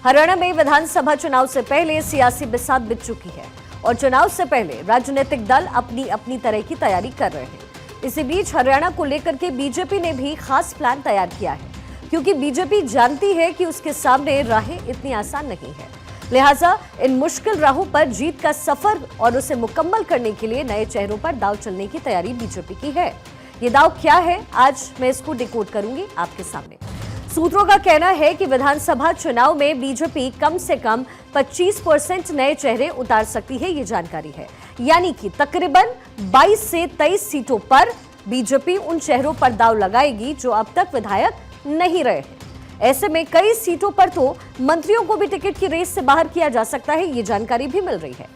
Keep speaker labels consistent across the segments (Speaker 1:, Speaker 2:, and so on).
Speaker 1: हरियाणा में विधानसभा चुनाव से पहले सियासी बिसात बिछ चुकी है और चुनाव से पहले राजनीतिक दल अपनी अपनी तरह की तैयारी कर रहे हैं। इसी बीच हरियाणा को लेकर के बीजेपी ने भी खास प्लान तैयार किया है, क्योंकि बीजेपी जानती है कि उसके सामने राहें इतनी आसान नहीं है। लिहाजा इन मुश्किल राहों पर जीत का सफर और उसे मुकम्मल करने के लिए नए चेहरों पर दांव चलने की तैयारी बीजेपी की है। ये दांव क्या है, आज मैं इसको डिकोड करूंगी आपके सामने। सूत्रों का कहना है कि विधानसभा चुनाव में बीजेपी कम से कम 25% नए चेहरे उतार सकती है, ये जानकारी है। यानी कि तकरीबन 22 से 23 सीटों पर बीजेपी उन चेहरों पर दांव लगाएगी जो अब तक विधायक नहीं रहे हैं। ऐसे में कई सीटों पर तो मंत्रियों को भी टिकट की रेस से बाहर किया जा सकता है, ये जानकारी भी मिल रही है।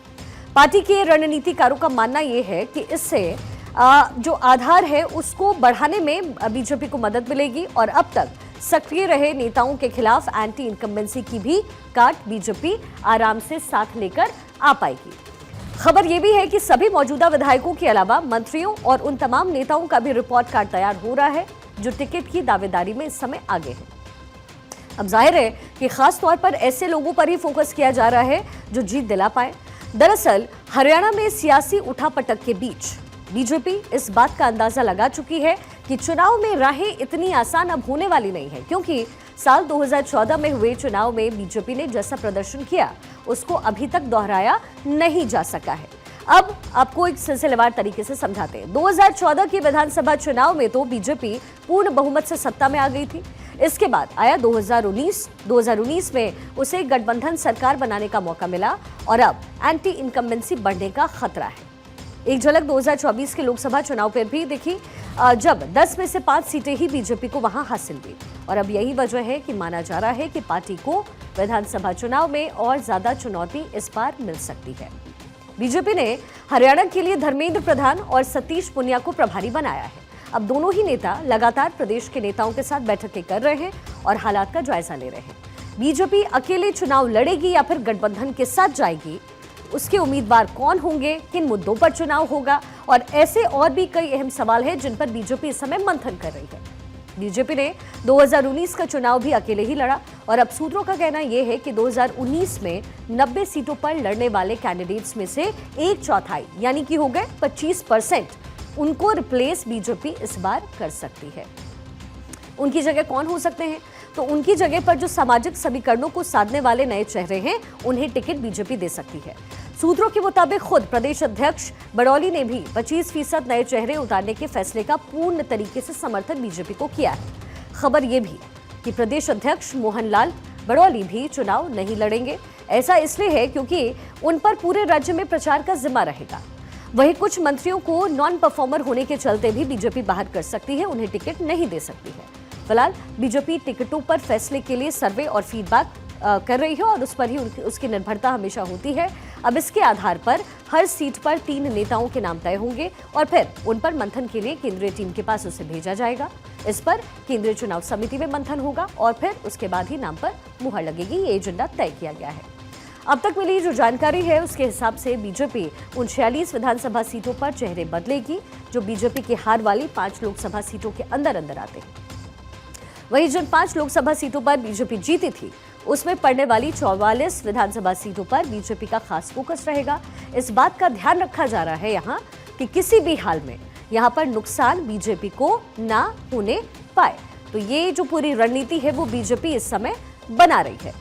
Speaker 1: पार्टी के रणनीतिकारों का मानना यह है कि इससे जो आधार है उसको बढ़ाने में बीजेपी को मदद मिलेगी और अब तक सक्रिय रहे नेताओं के खिलाफ एंटी इनकम्बेंसी की भी काट बीजेपी आराम से साथ लेकर आ पाएगी। खबर यह भी है कि सभी मौजूदा विधायकों के अलावा मंत्रियों और उन तमाम नेताओं का भी रिपोर्ट कार्ड तैयार हो रहा है जो टिकट की दावेदारी में इस समय आगे हैं। अब जाहिर है कि खास तौर पर ऐसे लोगों पर ही फोकस किया जा रहा है जो जीत दिला पाए। दरअसल हरियाणा में सियासी उठापटक के बीच बीजेपी इस बात का अंदाजा लगा चुकी है कि चुनाव में राहें इतनी आसान अब होने वाली नहीं है, क्योंकि साल 2014 में हुए चुनाव में बीजेपी ने जैसा प्रदर्शन किया उसको अभी तक दोहराया नहीं जा सका है। अब आपको एक सिलसिलेवार तरीके से समझाते हैं। 2014 के विधानसभा चुनाव में तो बीजेपी पूर्ण बहुमत से सत्ता में आ गई थी। इसके बाद आया 2019 में उसे गठबंधन सरकार बनाने का मौका मिला और अब एंटी इनकम्बेंसी बढ़ने का खतरा है। एक झलक 2024 के लोकसभा चुनाव पर भी देखी, जब 10 में से 5 सीटें ही बीजेपी को वहां हासिल हुई और अब यही वजह है कि माना जा रहा है कि पार्टी को विधानसभा चुनाव में और ज्यादा चुनौती इस बार मिल सकती है। बीजेपी ने हरियाणा के लिए धर्मेंद्र प्रधान और सतीश पुनिया को प्रभारी बनाया है। अब दोनों ही नेता लगातार प्रदेश के नेताओं के साथ बैठकें कर रहे हैं और हालात का जायजा ले रहे हैं। बीजेपी अकेले चुनाव लड़ेगी या फिर गठबंधन के साथ जाएगी, उसके उम्मीदवार कौन होंगे, किन मुद्दों पर चुनाव होगा और ऐसे और भी कई अहम सवाल हैं जिन पर बीजेपी इस समय मंथन कर रही है। बीजेपी ने 2019 का चुनाव भी अकेले ही लड़ा और अब सूत्रों का कहना यह है कि 2019 में 90 सीटों पर लड़ने वाले कैंडिडेट्स में से एक चौथाई यानी कि हो गए 25%, उनको रिप्लेस बीजेपी इस बार कर सकती है। उनकी जगह कौन हो सकते हैं? तो उनकी जगह पर जो सामाजिक समीकरणों को साधने वाले नए चेहरे हैं उन्हें टिकट बीजेपी दे सकती है। सूत्रों के मुताबिक खुद प्रदेश अध्यक्ष बड़ौली ने भी 25% नए चेहरे उतारने के फैसले का पूर्ण तरीके से समर्थन बीजेपी को किया है। खबर यह भी कि प्रदेश अध्यक्ष मोहनलाल बड़ौली भी चुनाव नहीं लड़ेंगे। ऐसा इसलिए है क्योंकि उन पर पूरे राज्य में प्रचार का जिम्मा रहेगा। वहीं कुछ मंत्रियों को नॉन परफॉर्मर होने के चलते भी बीजेपी बाहर कर सकती है, उन्हें टिकट नहीं दे सकती है। फिलहाल बीजेपी टिकटों पर फैसले के लिए सर्वे और फीडबैक कर रही है और उस पर ही उसकी निर्भरता हमेशा होती है। अब इसके आधार पर हर सीट पर 3 नेताओं के नाम तय होंगे और फिर उन पर मंथन के लिए केंद्रीय टीम के पास उसे भेजा जाएगा। इस पर केंद्रीय चुनाव समिति में मंथन होगा और फिर उसके बाद ही नाम पर मुहर लगेगी। ये एजेंडा तय किया गया है। अब तक मिली जो जानकारी है उसके हिसाब से बीजेपी उन 46 विधानसभा सीटों पर चेहरे बदलेगी जो बीजेपी की हार वाली 5 लोकसभा सीटों के अंदर आते हैं। वहीं जिन 5 लोकसभा सीटों पर बीजेपी जीती थी उसमें पड़ने वाली 44 विधानसभा सीटों पर बीजेपी का खास फोकस रहेगा। इस बात का ध्यान रखा जा रहा है यहाँ कि किसी भी हाल में यहाँ पर नुकसान बीजेपी को ना होने पाए। तो ये जो पूरी रणनीति है वो बीजेपी इस समय बना रही है।